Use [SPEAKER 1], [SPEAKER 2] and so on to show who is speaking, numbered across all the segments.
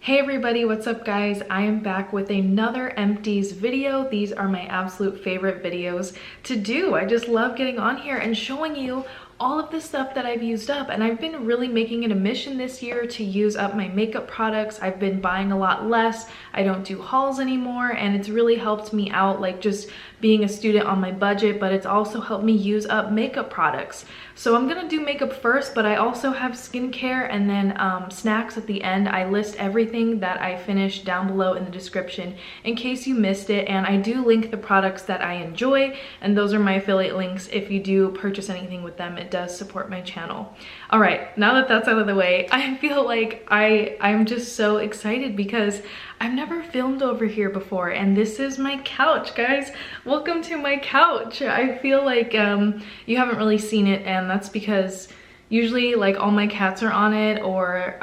[SPEAKER 1] Hey everybody, what's up guys? I am back with another Empties video. These are my absolute favorite videos to do. I just love getting on here and showing you all of the stuff that I've used up, and I've been really making it a mission this year to use up my makeup products. I've been buying a lot less. I don't do hauls anymore, and it's really helped me out, like just being a student on my budget, but it's also helped me use up makeup products. So I'm gonna do makeup first, but I also have skincare and then snacks at the end. I list everything that I finished down below in the description in case you missed it, and I do link the products that I enjoy, and those are my affiliate links. If you do purchase anything with them, it does support my channel. All right, now that that's out of the way, I feel like I'm just so excited because I've never filmed over here before, and this is my couch, guys. Welcome to my couch. I feel like you haven't really seen it, and that's because usually like all my cats are on it, or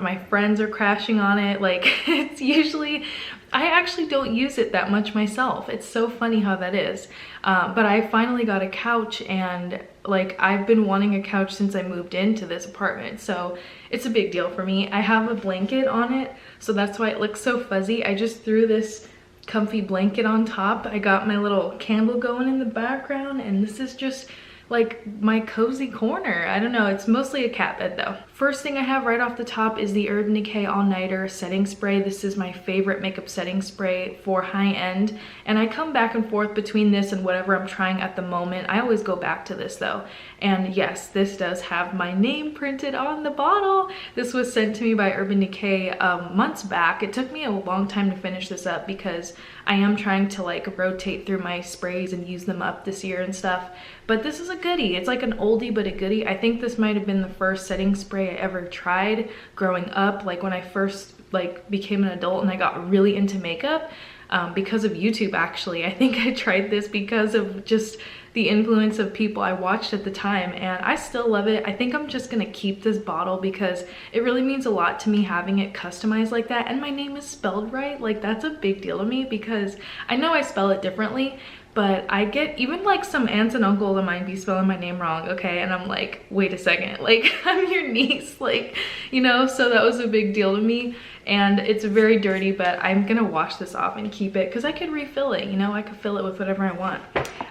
[SPEAKER 1] my friends are crashing on it. Like it's usually, I actually don't use it that much myself. It's so funny how that is. But I finally got a couch, and like I've been wanting a couch since I moved into this apartment, so it's a big deal for me. I have a blanket on it, so that's why it looks so fuzzy. I just threw this comfy blanket on top. I got my little candle going in the background, and this is just like my cozy corner. I don't know, it's mostly a cat bed though. First thing I have right off the top is the Urban Decay All Nighter setting spray. This is my favorite makeup setting spray for high end, and I come back and forth between this and whatever I'm trying at the moment. I always go back to this though. And yes, this does have my name printed on the bottle. This was sent to me by Urban Decay months back. It took me a long time to finish this up because I am trying to like rotate through my sprays and use them up this year and stuff. But this is a goodie. It's like an oldie but a goodie. I think this might have been the first setting spray I ever tried growing up, like when I first like became an adult and I got really into makeup because of YouTube actually. I think I tried this because of just the influence of people I watched at the time, and I still love it. I think I'm just gonna keep this bottle because it really means a lot to me having it customized like that, and my name is spelled right. Like that's a big deal to me because I know I spell it differently, but I get even like some aunts and uncles of mine be spelling my name wrong, okay? And I'm like, wait a second, like I'm your niece, like, you know? So that was a big deal to me, and it's very dirty, but I'm gonna wash this off and keep it because I could refill it, you know? I could fill it with whatever I want.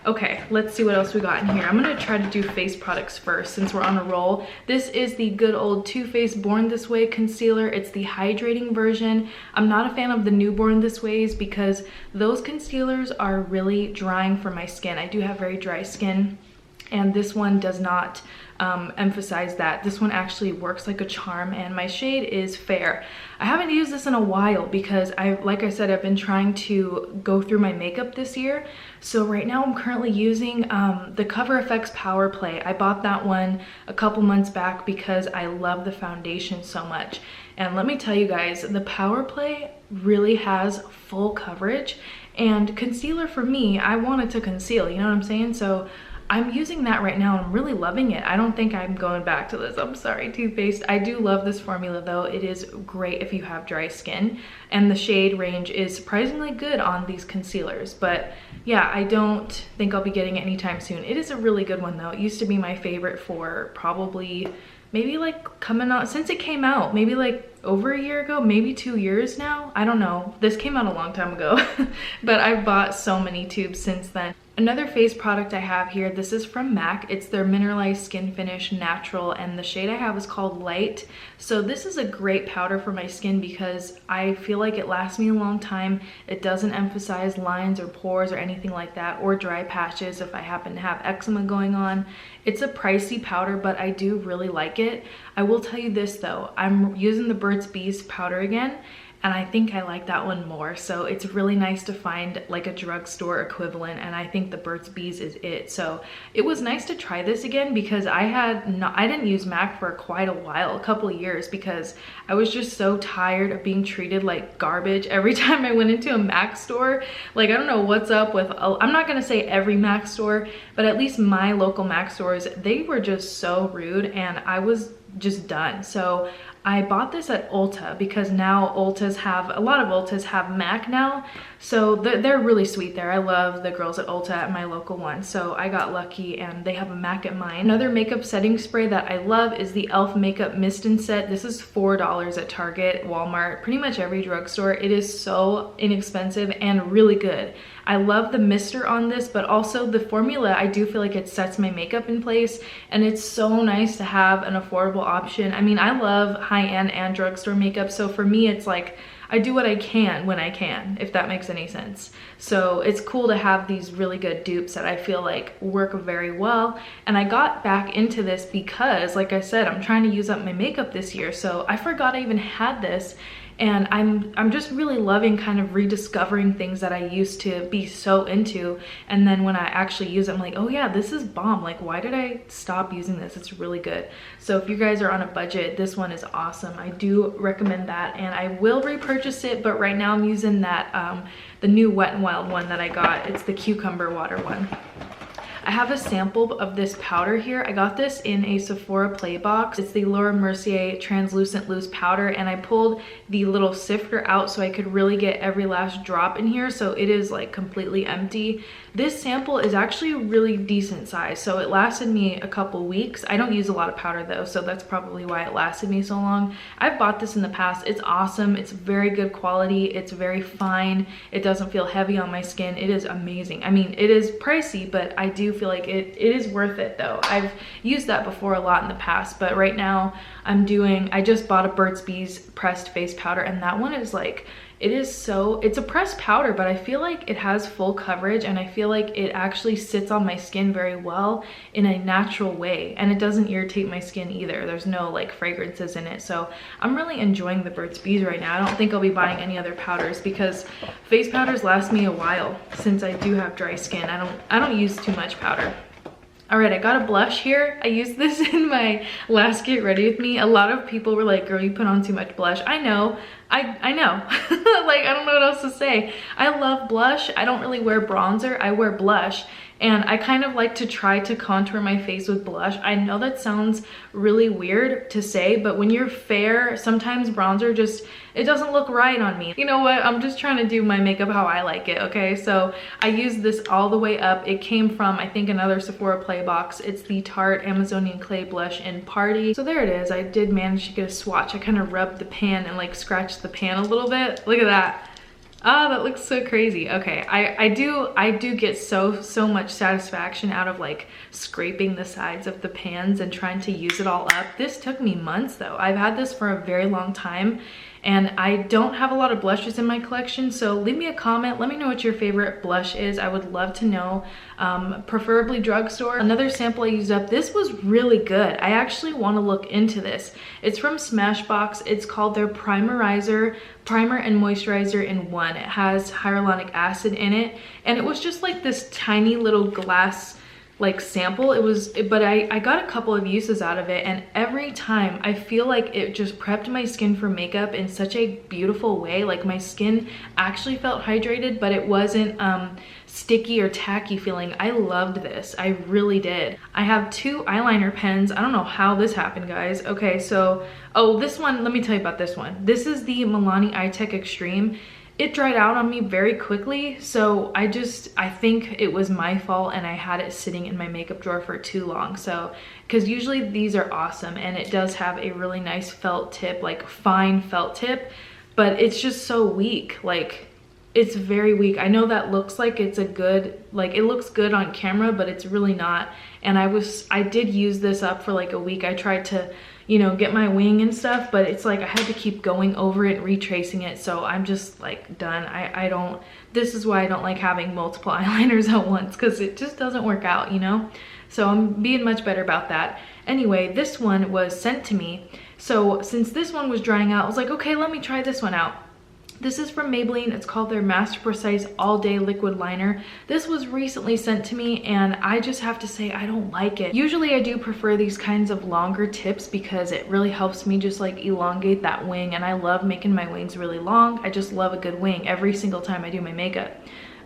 [SPEAKER 1] Okay, let's see what else we got in here. I'm gonna try to do face products first since we're on a roll. This is the good old Too Faced Born This Way concealer. It's the hydrating version. I'm not a fan of the new Born This Ways because those concealers are really drying for my skin. I do have very dry skin, and this one does not emphasize that. This one actually works like a charm, and my shade is Fair. I haven't used this in a while because like I said, I've been trying to go through my makeup this year. So right now I'm currently using the Cover FX Power Play. I bought that one a couple months back because I love the foundation so much. And let me tell you guys, the Power Play really has full coverage, and concealer for me, I wanted to conceal, you know what I'm saying? So I'm using that right now and I'm really loving it. I don't think I'm going back to this. I'm sorry, Too Faced. I do love this formula though. It is great if you have dry skin, and the shade range is surprisingly good on these concealers. But yeah, I don't think I'll be getting it anytime soon. It is a really good one though. It used to be my favorite for probably maybe like coming out since it came out, maybe like over a year ago, maybe 2 years now. I don't know. This came out a long time ago, but I've bought so many tubes since then. Another face product I have here, this is from MAC. It's their Mineralize Skin Finish Natural, and the shade I have is called Light. So this is a great powder for my skin because I feel like it lasts me a long time. It doesn't emphasize lines or pores or anything like that, or dry patches if I happen to have eczema going on. It's a pricey powder, but I do really like it. I will tell you this though, I'm using the Burt's Bees powder again, and I think I like that one more. So it's really nice to find like a drugstore equivalent, and I think the Burt's Bees is it. So it was nice to try this again because I didn't use MAC for quite a while, a couple of years, because I was just so tired of being treated like garbage every time I went into a MAC store. Like I don't know what's up with, I'm not gonna say every MAC store, but at least my local MAC stores, they were just so rude, and I was just done. So I bought this at Ulta because now a lot of Ultas have MAC now. So they're really sweet there. I love the girls at Ulta at my local one. So I got lucky and they have a MAC at mine. Another makeup setting spray that I love is the e.l.f. Makeup Mist and Set. This is $4 at Target, Walmart, pretty much every drugstore. It is so inexpensive and really good. I love the mister on this, but also the formula, I do feel like it sets my makeup in place, and it's so nice to have an affordable option. I mean, I love high-end and drugstore makeup, so for me, it's like, I do what I can when I can, if that makes any sense. So it's cool to have these really good dupes that I feel like work very well. And I got back into this because, like I said, I'm trying to use up my makeup this year, so I forgot I even had this. And I'm just really loving kind of rediscovering things that I used to be so into. And then when I actually use it, I'm like, oh yeah, this is bomb. Like, why did I stop using this? It's really good. So if you guys are on a budget, this one is awesome. I do recommend that, and I will repurchase it, but right now I'm using that, the new Wet n Wild one that I got. It's the cucumber water one. I have a sample of this powder here. I got this in a Sephora Play box. It's the Laura Mercier Translucent Loose Powder, and I pulled the little sifter out so I could really get every last drop in here, so it is like completely empty. This sample is actually a really decent size, so it lasted me a couple weeks. I don't use a lot of powder though, so that's probably why it lasted me so long. I've bought this in the past. It's awesome. It's very good quality. It's very fine. It doesn't feel heavy on my skin. It is amazing. I mean, it is pricey, but I do feel like it is worth it though. I've used that before a lot in the past, but right now I just bought a Burt's Bees pressed face powder, and that one is like, it's a pressed powder, but I feel like it has full coverage, and I feel like it actually sits on my skin very well in a natural way, and it doesn't irritate my skin either. There's no like fragrances in it, so I'm really enjoying the Burt's Bees right now. I don't think I'll be buying any other powders because face powders last me a while since I do have dry skin. I don't use too much powder. All right, I got a blush here. I used this in my last Get Ready With Me. A lot of people were like, girl, you put on too much blush. I know, I know. Like, I don't know what else to say. I love blush. I don't really wear bronzer, I wear blush. And I kind of like to try to contour my face with blush. I know that sounds really weird to say, but when you're fair, sometimes bronzer it doesn't look right on me. You know what? I'm just trying to do my makeup how I like it, okay? So I used this all the way up. It came from, I think, another Sephora Play box. It's the Tarte Amazonian Clay Blush in Party. So there it is. I did manage to get a swatch. I kind of rubbed the pan and like scratched the pan a little bit. Look at that. Oh, that looks so crazy. Okay, I do get so much satisfaction out of like scraping the sides of the pans and trying to use it all up. This took me months though. I've had this for a very long time, and I don't have a lot of blushes in my collection, so leave me a comment. Let me know what your favorite blush is. I would love to know, preferably drugstore. Another sample I used up, this was really good. I actually want to look into this. It's from Smashbox. It's called their Primerizer, primer and moisturizer in one. It has hyaluronic acid in it, and it was just like this tiny little glass like sample. But I got a couple of uses out of it, and every time I feel like it just prepped my skin for makeup in such a beautiful way. Like my skin actually felt hydrated, but it wasn't sticky or tacky feeling. I loved this. I really did. I have 2 eyeliner pens. I don't know how this happened, guys. Okay, so, oh, this one, let me tell you about this one. This is the Milani Eye Tech Extreme. It dried out on me very quickly, so I think it was my fault and I had it sitting in my makeup drawer for too long. So, because usually these are awesome, and it does have a really nice felt tip, like fine felt tip, but it's just so weak. Like, it's very weak. I know that looks like it's a good, like it looks good on camera, but it's really not. And I did use this up for like a week. I tried to, you know, get my wing and stuff, but it's like I had to keep going over it and retracing it, so I'm just like done. This is why I don't like having multiple eyeliners at once, because it just doesn't work out, you know? So I'm being much better about that. Anyway, this one was sent to me, so since this one was drying out, I was like, okay, let me try this one out. This is from Maybelline. It's called their Master Precise All Day Liquid Liner. This was recently sent to me, and I just have to say I don't like it. Usually I do prefer these kinds of longer tips because it really helps me just like elongate that wing, and I love making my wings really long. I just love a good wing every single time I do my makeup.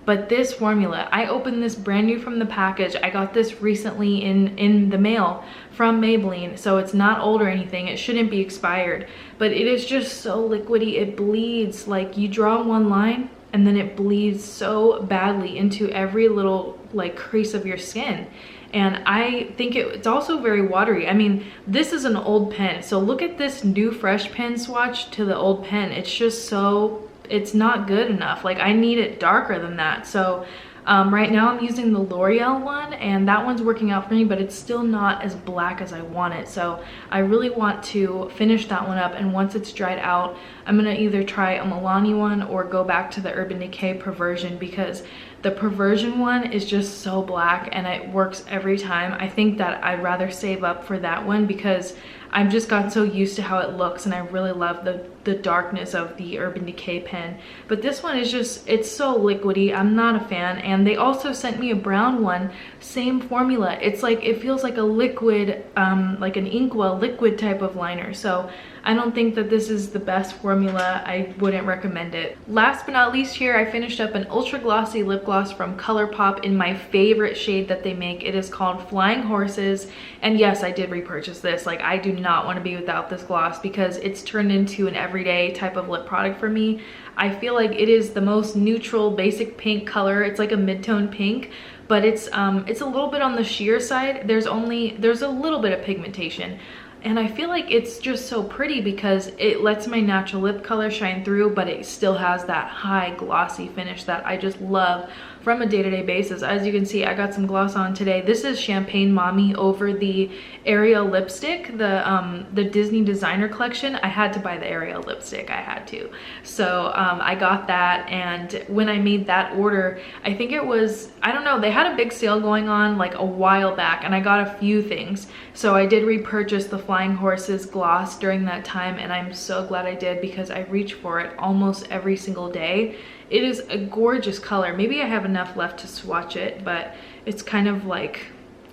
[SPEAKER 1] But this formula, I opened this brand new from the package. I got this recently in the mail from Maybelline, so it's not old or anything. It shouldn't be expired, but it is just so liquidy. It bleeds. Like, you draw one line and then it bleeds so badly into every little like crease of your skin. And I think it's also very watery. I mean, this is an old pen, so look at this new fresh pen swatch to the old pen. It's just so, it's not good enough. Like, I need it darker than that. So right now I'm using the L'Oreal one, and that one's working out for me, but it's still not as black as I want it. So I really want to finish that one up, and once it's dried out, I'm gonna either try a Milani one or go back to the Urban Decay Perversion, because the Perversion one is just so black and it works every time. I think that I'd rather save up for that one because I've just gotten so used to how it looks, and I really love the darkness of the Urban Decay pen. But this one is just, it's so liquidy. I'm not a fan. And they also sent me a brown one, same formula. It's like, it feels like a liquid, like an inkwell liquid type of liner. So I don't think that this is the best formula. I wouldn't recommend it. Last but not least here, I finished up an ultra glossy lip gloss from Colourpop in my favorite shade that they make. It is called Flying Horses. And yes, I did repurchase this. Like, I do not want to be without this gloss because it's turned into an everyday type of lip product for me. I feel like it is the most neutral, basic pink color. It's like a mid-tone pink, but it's a little bit on the sheer side. There's a little bit of pigmentation. And I feel like it's just so pretty because it lets my natural lip color shine through, but it still has that high glossy finish that I just love from a day-to-day basis. As you can see, I got some gloss on today. This is Champagne Mommy over the Ariel lipstick, the Disney designer collection. I had to buy the Ariel lipstick, I had to. So I got that, and when I made that order, I think it was, I don't know, they had a big sale going on like a while back, and I got a few things. So I did repurchase the Flying Horses gloss during that time, and I'm so glad I did because I reach for it almost every single day. It is a gorgeous color. Maybe I have enough left to swatch it, but it's kind of like,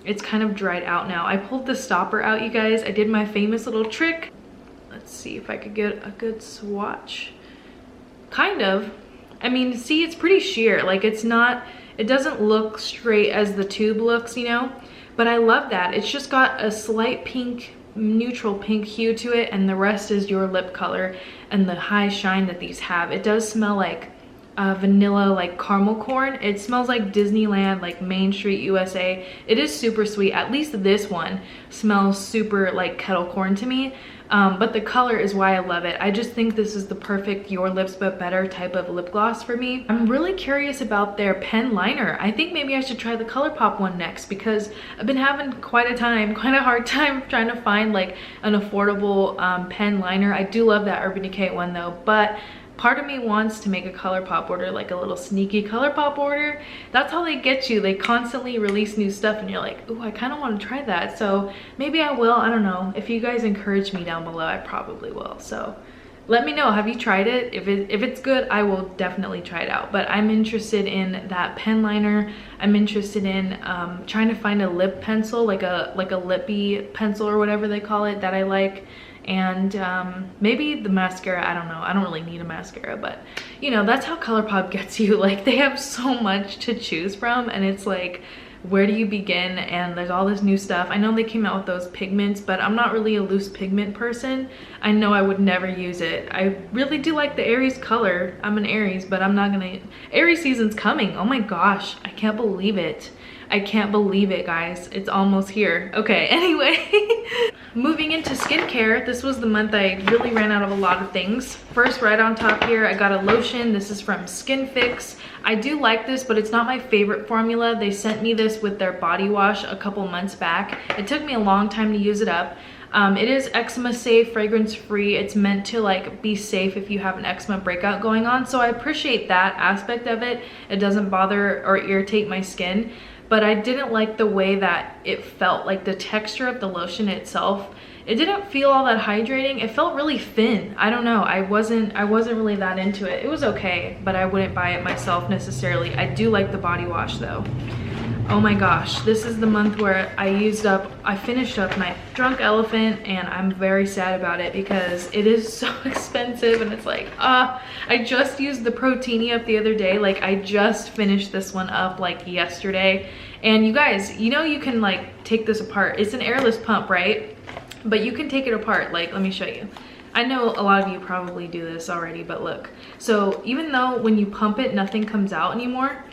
[SPEAKER 1] it's kind of dried out now. I pulled the stopper out, you guys. I did my famous little trick. Let's see if I could get a good swatch. Kind of. I mean, see, it's pretty sheer. Like, it's not, it doesn't look straight as the tube looks, you know? But I love that. It's just got a slight pink, neutral pink hue to it, and the rest is your lip color and the high shine that these have. It does smell like vanilla, like caramel corn. It smells like Disneyland, like Main Street USA. It is super sweet. At least this one smells super like kettle corn to me. But the color is why I love it. I just think this is the perfect Your Lips But Better type of lip gloss for me. I'm really curious about their pen liner. I think maybe I should try the Colourpop one next because I've been having quite a hard time trying to find like an affordable pen liner. I do love that Urban Decay one though, but part of me wants to make a Colourpop order, like a little sneaky Colourpop order. That's how they get you. They constantly release new stuff and you're like, ooh, I kind of want to try that. So maybe I will, I don't know. If you guys encourage me down below, I probably will. So let me know, have you tried it? If it's good, I will definitely try it out. But I'm interested in that pen liner. I'm interested in trying to find a lip pencil, like a lippy pencil or whatever they call it that I like. And maybe the mascara. I don't know, I don't really need a mascara, but you know, that's how Colourpop gets you. Like, they have so much to choose from, and it's like, where do you begin? And there's all this new stuff. I know they came out with those pigments, but I'm not really a loose pigment person. I know I would never use it. I really do like the Aries color. I'm an Aries, but I'm not gonna, Aries season's coming. Oh my gosh, I can't believe it. I can't believe it, guys. It's almost here. Okay, anyway. Moving into skincare, this was the month I really ran out of a lot of things. First, right on top here, I got a lotion. This is from Skinfix. I do like this, but it's not my favorite formula. They sent me this with their body wash a couple months back. It took me a long time to use it up. It is eczema safe, fragrance free. It's meant to like be safe if you have an eczema breakout going on. So I appreciate that aspect of it. It doesn't bother or irritate my skin. But I didn't like the way that it felt, like the texture of the lotion itself. It didn't feel all that hydrating. It felt really thin. I don't know. I wasn't really that into it. It was okay, but I wouldn't buy it myself necessarily. I do like the body wash though. Oh my gosh, this is the month where I finished up my Drunk Elephant, and I'm very sad about it because it is so expensive. And it's like, I just used the Protini up the other day. Like, I just finished this one up like yesterday. And you guys, you know, you can like take this apart. It's an airless pump, right? But you can take it apart. Like, let me show you. I know a lot of you probably do this already, but look. So even though when you pump it, nothing comes out anymore,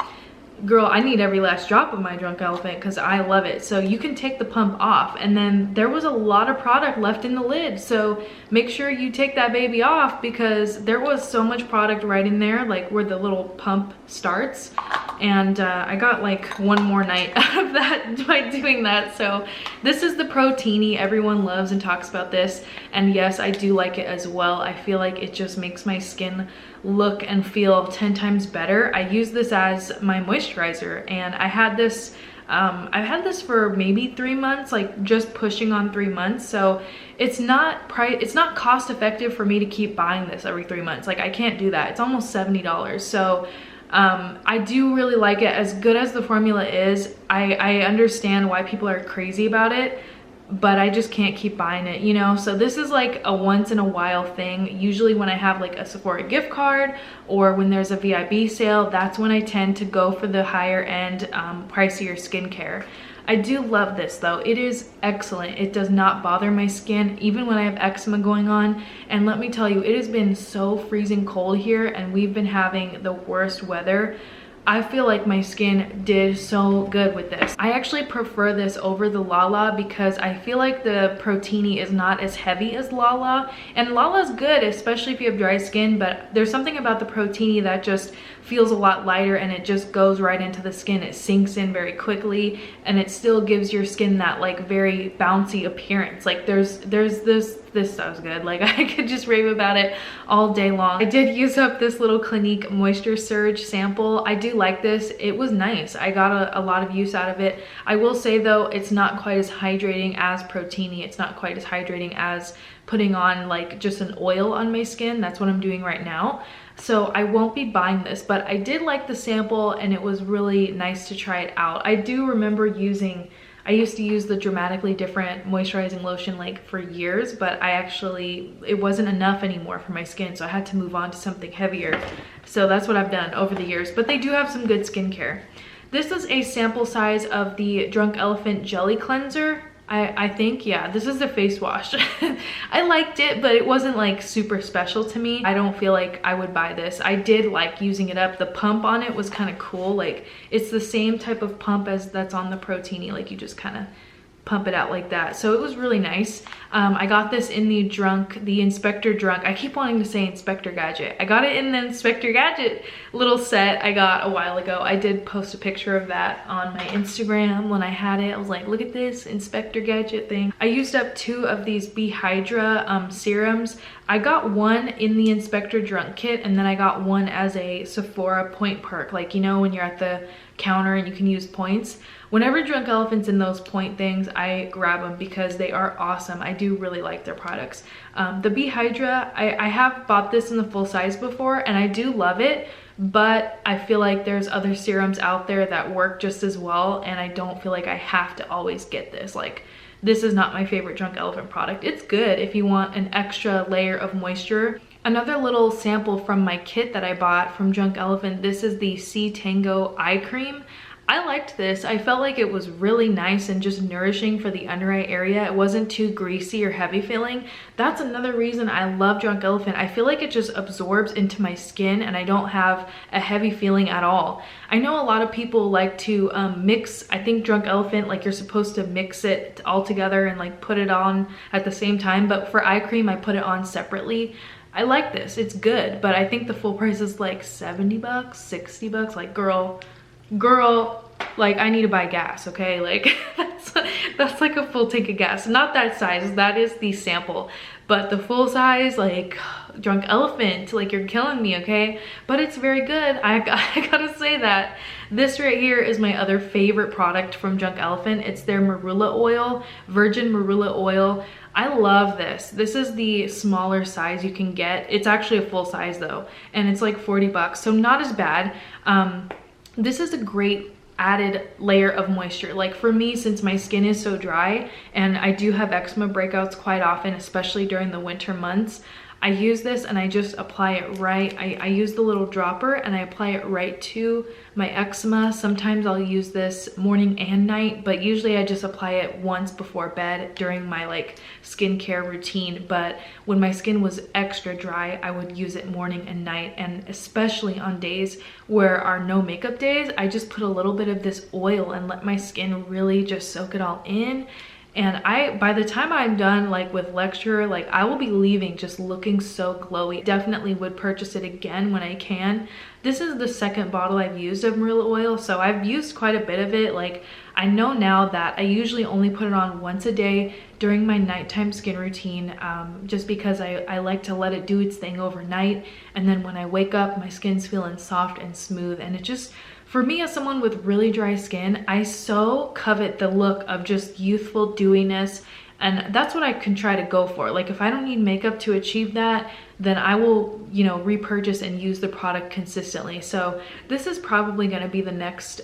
[SPEAKER 1] girl, I need every last drop of my Drunk Elephant because I love it. So you can take the pump off, and then there was a lot of product left in the lid. So make sure you take that baby off because there was so much product right in there, like where the little pump starts. And I got like one more night out of that by doing that. So this is the Protini. Everyone loves and talks about this. And yes, I do like it as well. I feel like it just makes my skin look and feel 10 times better. I use this as my moisturizer, and I had this I've had this for maybe 3 months, like just pushing on 3 months. So it's not cost effective for me to keep buying this every 3 months. Like, I can't do that. It's almost $70. So I do really like it. As good as the formula is, I understand why people are crazy about it, but I just can't keep buying it, you know? So this is like a once in a while thing. Usually when I have like a Sephora gift card or when there's a VIB sale, that's when I tend to go for the higher end, pricier skincare. I do love this though. It is excellent. It does not bother my skin, even when I have eczema going on. And let me tell you, it has been so freezing cold here, and we've been having the worst weather. I feel like my skin did so good with this. I actually prefer this over the Lala because I feel like the Protini is not as heavy as Lala. And Lala's good, especially if you have dry skin, but there's something about the Protini that just feels a lot lighter, and it just goes right into the skin. It sinks in very quickly, and it still gives your skin that like very bouncy appearance. Like there's this stuff's good. Like, I could just rave about it all day long. I did use up this little Clinique Moisture Surge sample. I do like this. It was nice. I got a lot of use out of it. I will say though, it's not quite as hydrating as Protini. It's not quite as hydrating as putting on like just an oil on my skin. That's what I'm doing right now. So I won't be buying this, but I did like the sample, and it was really nice to try it out. I do remember I used to use the Dramatically Different moisturizing lotion like for years, but it wasn't enough anymore for my skin, so I had to move on to something heavier. So that's what I've done over the years, but they do have some good skincare. This is a sample size of the Drunk Elephant Jelly Cleanser. I think, yeah, this is the face wash. I liked it, but it wasn't like super special to me. I don't feel like I would buy this. I did like using it up. The pump on it was kind of cool. Like, it's the same type of pump as that's on the Protini. Like, you just kind of pump it out like that. So it was really nice. I got this in the Inspector Drunk. I keep wanting to say Inspector Gadget. I got it in the Inspector Gadget little set I got a while ago. I did post a picture of that on my Instagram when I had it. I was like, look at this Inspector Gadget thing. I used up 2 of these B-Hydra serums. I got one in the Inspector Drunk kit, and then I got one as a Sephora point perk. Like, you know, when you're at the counter and you can use points. Whenever Drunk Elephant's in those point things, I grab them because they are awesome. I do really like their products. The B-Hydra, I have bought this in the full size before, and I do love it, but I feel like there's other serums out there that work just as well, and I don't feel like I have to always get this. Like, this is not my favorite Drunk Elephant product. It's good if you want an extra layer of moisture. Another little sample from my kit that I bought from Drunk Elephant, this is the C-Tango eye cream. I liked this. I felt like it was really nice and just nourishing for the under eye area. It wasn't too greasy or heavy feeling. That's another reason I love Drunk Elephant. I feel like it just absorbs into my skin, and I don't have a heavy feeling at all. I know a lot of people like to mix, I think Drunk Elephant, like you're supposed to mix it all together and like put it on at the same time, but for eye cream, I put it on separately. I like this, it's good, but I think the full price is like 70 bucks, 60 bucks. Like, girl, like, I need to buy gas, okay? Like, that's like a full tank of gas. Not that size, that is the sample, but the full size, like, Drunk Elephant, like, you're killing me, okay? But it's very good. I gotta say that. This right here is my other favorite product from Drunk Elephant. It's their Marula oil, virgin Marula oil. I love this. This is the smaller size you can get. It's actually a full size though, and it's like 40 bucks, so not as bad. This is a great added layer of moisture. Like for me, since my skin is so dry and I do have eczema breakouts quite often, especially during the winter months, I use this and I just apply it right. I use the little dropper and I apply it right to my eczema. Sometimes I'll use this morning and night, but usually I just apply it once before bed during my like skincare routine. But when my skin was extra dry, I would use it morning and night. And especially on days where are no makeup days, I just put a little bit of this oil and let my skin really just soak it all in. And by the time I'm done like with lecture, like I will be leaving just looking so glowy. Definitely would purchase it again when I can. This is the second bottle I've used of Marula oil, so I've used quite a bit of it. Like I know now that I usually only put it on once a day during my nighttime skin routine, just because I like to let it do its thing overnight. And then when I wake up, my skin's feeling soft and smooth, and it just, for me as someone with really dry skin, I so covet the look of just youthful dewiness, and that's what I can try to go for. Like if I don't need makeup to achieve that, then I will, you know, repurchase and use the product consistently. So this is probably gonna be the next,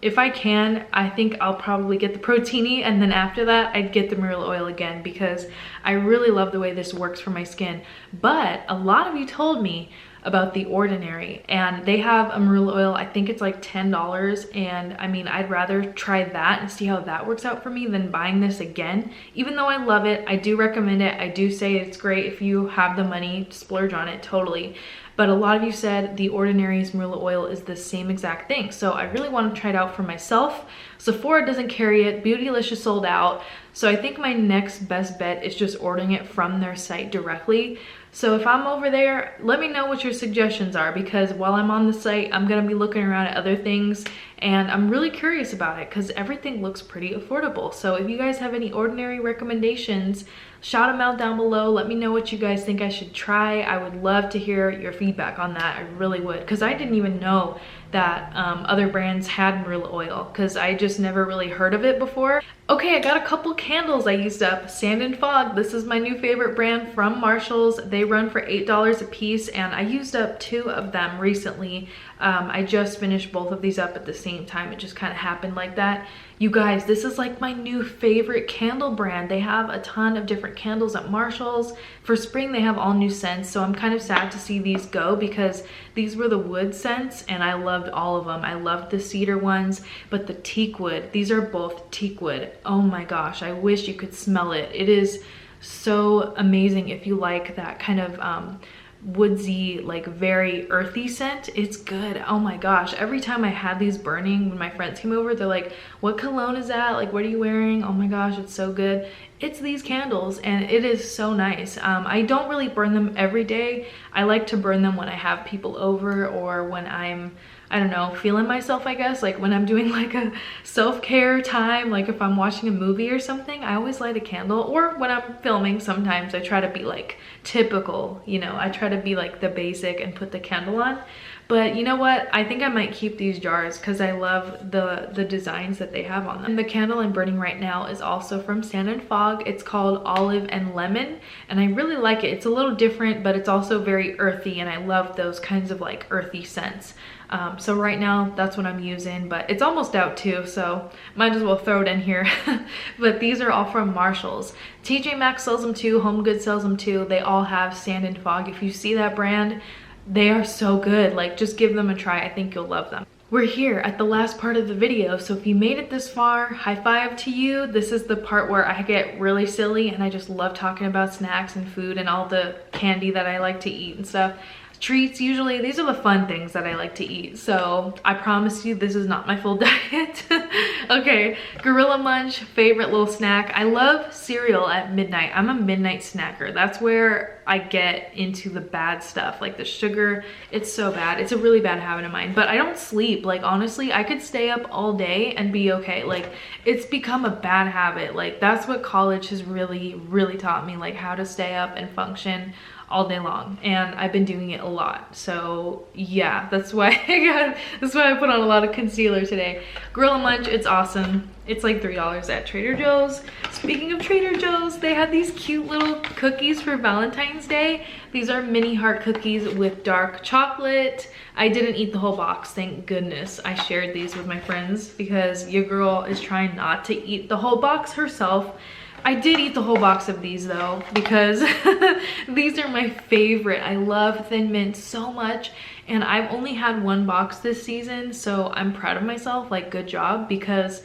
[SPEAKER 1] if I can, I think I'll probably get the Protini, and then after that I'd get the Marula oil again, because I really love the way this works for my skin. But a lot of you told me about The Ordinary, and they have a Marula oil. I think it's like $10, and I mean, I'd rather try that and see how that works out for me than buying this again. Even though I love it, I do recommend it. I do say it's great if you have the money to splurge on it, totally. But a lot of you said The Ordinary's Marula oil is the same exact thing, so I really want to try it out for myself. Sephora doesn't carry it, Beautylicious sold out, so I think my next best bet is just ordering it from their site directly. So if I'm over there, let me know what your suggestions are, because while I'm on the site, I'm gonna be looking around at other things, and I'm really curious about it because everything looks pretty affordable. So if you guys have any Ordinary recommendations, shout them out down below. Let me know what you guys think I should try. I would love to hear your feedback on that. I really would, because I didn't even know that other brands had Marula oil, because I just never really heard of it before. Okay, I got a couple candles I used up. Sand and Fog, this is my new favorite brand from Marshalls. They run for $8 a piece, and I used up 2 of them recently. I just finished both of these up at the same time. It just kind of happened like that. You guys, this is like my new favorite candle brand. They have a ton of different candles at Marshalls. For spring, they have all new scents, so I'm kind of sad to see these go, because these were the wood scents and I loved all of them. I loved the cedar ones, but the teakwood, these are both teakwood. Oh my gosh, I wish you could smell it. It is so amazing if you like that kind of woodsy, like very earthy scent. It's good. Oh my gosh, every time I had these burning when my friends came over, they're like, what cologne is that? Like, what are you wearing? Oh my gosh, it's so good. It's these candles, and it is so nice. I don't really burn them every day. I like to burn them when I have people over, or when I'm, I don't know, feeling myself, I guess. Like when I'm doing like a self-care time, like if I'm watching a movie or something, I always light a candle. Or when I'm filming, sometimes I try to be like typical, you know, I try to be like the basic and put the candle on. But you know what? I think I might keep these jars because I love the designs that they have on them. And the candle I'm burning right now is also from Sand and Fog. It's called Olive and Lemon, and I really like it. It's a little different, but it's also very earthy, and I love those kinds of like earthy scents. So right now that's what I'm using, but it's almost out too, so might as well throw it in here. But these are all from Marshalls. TJ Maxx sells them too, Home Goods sells them too. They all have Sand and Fog. If you see that brand, they are so good. Like, just give them a try. I think you'll love them. We're here at the last part of the video, so if you made it this far, high five to you. This is the part where I get really silly and I just love talking about snacks and food and all the candy that I like to eat and stuff. Treats, usually these are the fun things that I like to eat, so I promise you this is not my full diet. Okay, Gorilla Munch, favorite little snack. I love cereal at midnight. I'm a midnight snacker. That's where I get into the bad stuff, like the sugar. It's so bad. It's a really bad habit of mine, but I don't sleep. Like, honestly, I could stay up all day and be okay. Like, it's become a bad habit. Like, that's what college has really taught me, like how to stay up and function all day long, and I've been doing it a lot. So yeah, that's why I put on a lot of concealer today. Gorilla Munch, it's awesome. It's like $3 at Trader Joe's. Speaking of Trader Joe's, they had these cute little cookies for Valentine's Day. These are mini heart cookies with dark chocolate. I didn't eat the whole box, thank goodness. I shared these with my friends because your girl is trying not to eat the whole box herself. I did eat the whole box of these though, because these are my favorite. I love Thin Mint so much, and I've only had one box this season, so I'm proud of myself, like good job, because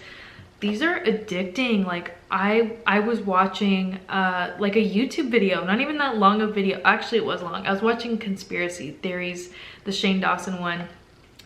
[SPEAKER 1] these are addicting. Like I was watching like a YouTube video, not even that long of video. Actually, it was long. I was watching Conspiracy Theories, the Shane Dawson one.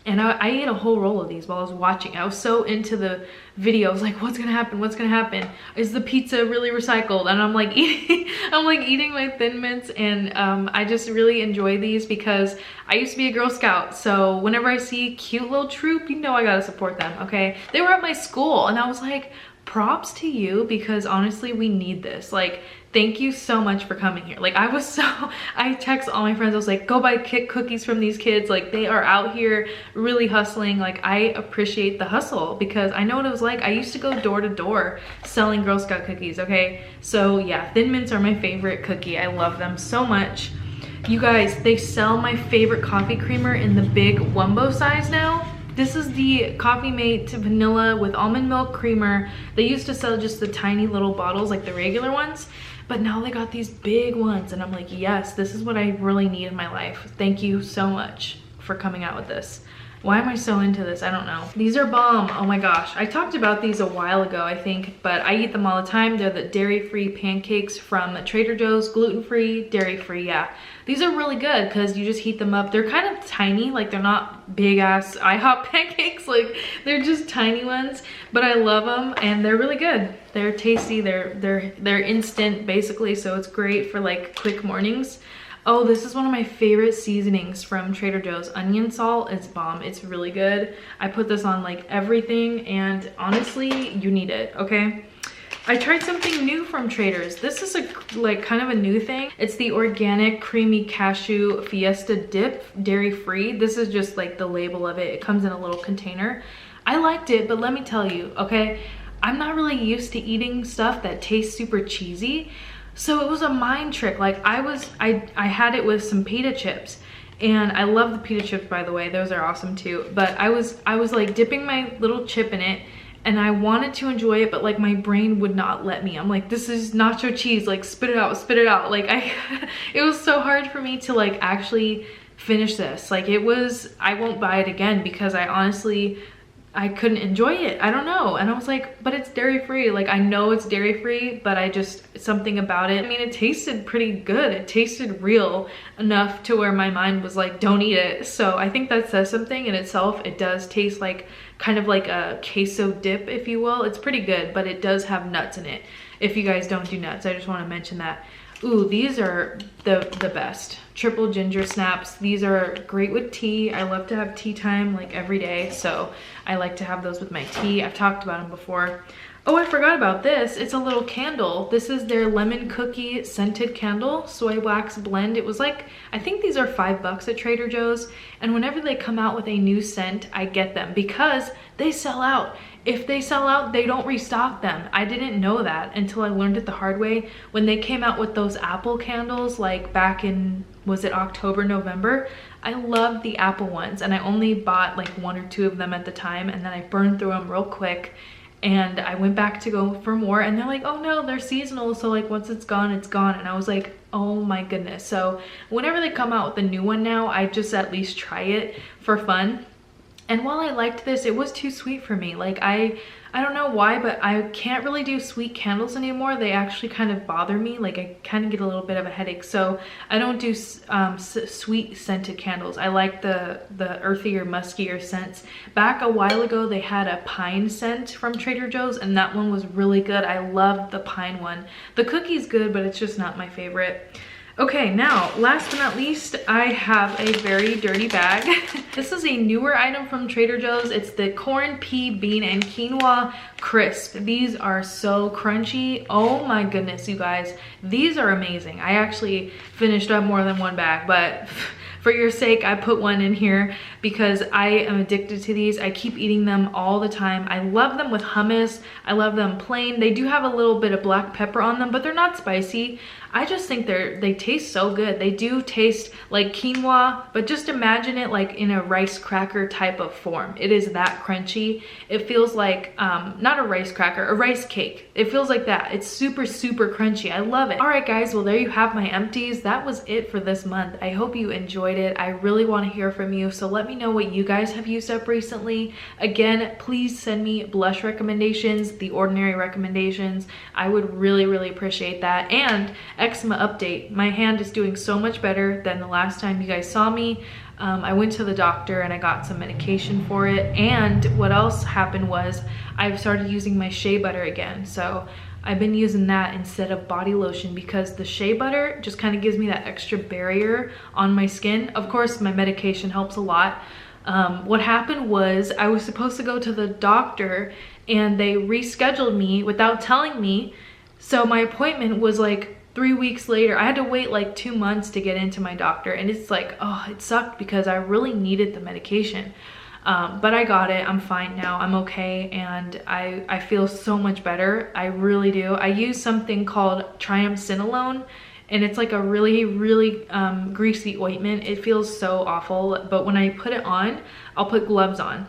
[SPEAKER 1] And I ate a whole roll of these while I was watching. I was so into the video. I was like, what's gonna happen? What's gonna happen? Is the pizza really recycled? And I'm like eating my Thin Mints, and I just really enjoy these because I used to be a Girl Scout. So whenever I see cute little troop, you know I gotta support them, okay? They were at my school, and I was like, props to you, because honestly, we need this. Like, thank you so much for coming here. Like, I text all my friends, I was like, go buy cookies from these kids. Like, they are out here really hustling. Like, I appreciate the hustle because I know what it was like. I used to go door to door selling Girl Scout cookies, okay? So yeah, Thin Mints are my favorite cookie. I love them so much. You guys, they sell my favorite coffee creamer in the big Wumbo size now. This is the Coffee Mate Vanilla with almond milk creamer. They used to sell just the tiny little bottles, like the regular ones, but now they got these big ones, and I'm like, yes, this is what I really need in my life. Thank you so much for coming out with this. Why am I so into this? I don't know. These are bomb. Oh my gosh. I talked about these a while ago, I think, but I eat them all the time. They're the dairy-free pancakes from Trader Joe's, gluten-free, dairy-free, yeah. These are really good because you just heat them up. They're kind of tiny, like they're not big ass IHOP pancakes, like they're just tiny ones, but I love them and they're really good. They're tasty, they're instant basically, so it's great for like quick mornings. Oh, this is one of my favorite seasonings from Trader Joe's. Onion salt is bomb. It's really good. I put this on like everything, and honestly, you need it, okay? I tried something new from Trader's. This is like kind of a new thing. It's the organic creamy cashew fiesta dip, dairy free. This is just like the label of it. It comes in a little container. I liked it, but let me tell you, okay? I'm not really used to eating stuff that tastes super cheesy. So it was a mind trick. Like I had it with some pita chips, and I love the pita chips, by the way. Those are awesome too. But I was like dipping my little chip in it, and I wanted to enjoy it, but like my brain would not let me. I'm like, this is nacho cheese, like spit it out, spit it out. Like it was so hard for me to like actually finish this. Like I won't buy it again because I couldn't enjoy it. I don't know. And I was like, but it's dairy free. Like I know it's dairy free, but something about it. I mean, it tasted pretty good. It tasted real enough to where my mind was like, don't eat it. So I think that says something in itself. It does taste like kind of like a queso dip, if you will. It's pretty good, but it does have nuts in it. If you guys don't do nuts, I just want to mention that. Ooh, these are the best. Triple ginger snaps. These are great with tea. I love to have tea time like every day, so I like to have those with my tea. I've talked about them before. Oh, I forgot about this. It's a little candle. This is their lemon cookie scented candle, soy wax blend. It was like, I think these are $5 at Trader Joe's, and whenever they come out with a new scent, I get them because they sell out. If they sell out, they don't restock them. I didn't know that until I learned it the hard way when they came out with those apple candles like back in, was it October, November? I loved the apple ones, and I only bought like 1 or 2 of them at the time, and then I burned through them real quick, and I went back to go for more, and they're like, oh no, they're seasonal, so like once it's gone, it's gone. And I was like, oh my goodness. So whenever they come out with a new one now, I just at least try it for fun. And while I liked this, it was too sweet for me. Like I don't know why, but I can't really do sweet candles anymore. They actually kind of bother me. Like I kind of get a little bit of a headache. So I don't do sweet scented candles. I like the earthier, muskier scents. Back a while ago, they had a pine scent from Trader Joe's, and that one was really good. I loved the pine one. The cookie's good, but it's just not my favorite. Okay, now, last but not least, I have a very dirty bag. This is a newer item from Trader Joe's. It's the corn, pea, bean, and quinoa crisp. These are so crunchy. Oh my goodness, you guys. These are amazing. I actually finished up more than one bag, but for your sake, I put one in here because I am addicted to these. I keep eating them all the time. I love them with hummus. I love them plain. They do have a little bit of black pepper on them, but they're not spicy. I just think they taste so good. They do taste like quinoa, but just imagine it like in a rice cracker type of form. It is that crunchy. It feels like, not a rice cracker, a rice cake. It feels like that. It's super, super crunchy. I love it. All right, guys, well, there you have my empties. That was it for this month. I hope you enjoyed it. I really want to hear from you, so let me know what you guys have used up recently. Again, please send me blush recommendations, The Ordinary recommendations. I would really, really appreciate that. And eczema update. My hand is doing so much better than the last time you guys saw me. I went to the doctor and I got some medication for it. And what else happened was I've started using my shea butter again. So I've been using that instead of body lotion because the shea butter just kind of gives me that extra barrier on my skin. Of course, my medication helps a lot. What happened was I was supposed to go to the doctor and they rescheduled me without telling me. So my appointment was like 3 weeks later. I had to wait like 2 months to get into my doctor, and it's like, oh, it sucked because I really needed the medication. But I got it. I'm fine now. I'm okay, and I feel so much better. I really do. I use something called triamcinolone, and it's like a really, really greasy ointment. It feels so awful, but when I put it on, I'll put gloves on.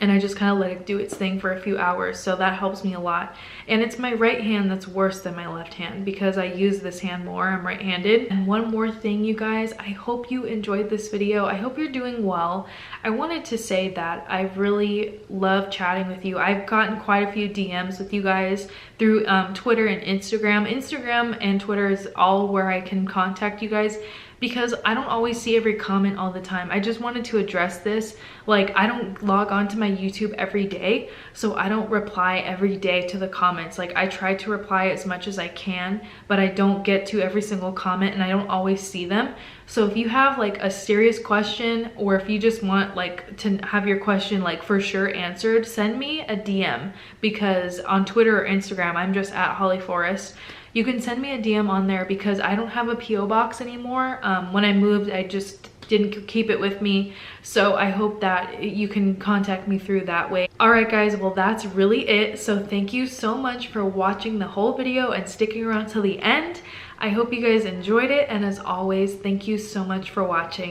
[SPEAKER 1] And I just kind of let it do its thing for a few hours, so that helps me a lot. And it's my right hand that's worse than my left hand because I use this hand more. I'm right-handed. And one more thing, you guys, I hope you enjoyed this video. I hope you're doing well. I wanted to say that I really love chatting with you. I've gotten quite a few DMs with you guys through Twitter and Instagram. Instagram and Twitter is all where I can contact you guys, because I don't always see every comment all the time. I just wanted to address this. Like, I don't log on to my YouTube every day, so I don't reply every day to the comments. Like, I try to reply as much as I can, but I don't get to every single comment and I don't always see them. So if you have like a serious question, or if you just want like to have your question like for sure answered, send me a DM, because on Twitter or Instagram, I'm just at Holly Forest. You can send me a DM on there because I don't have a PO box anymore. When I moved, I just didn't keep it with me. So I hope that you can contact me through that way. All right, guys, well, that's really it. So thank you so much for watching the whole video and sticking around till the end. I hope you guys enjoyed it. And as always, thank you so much for watching.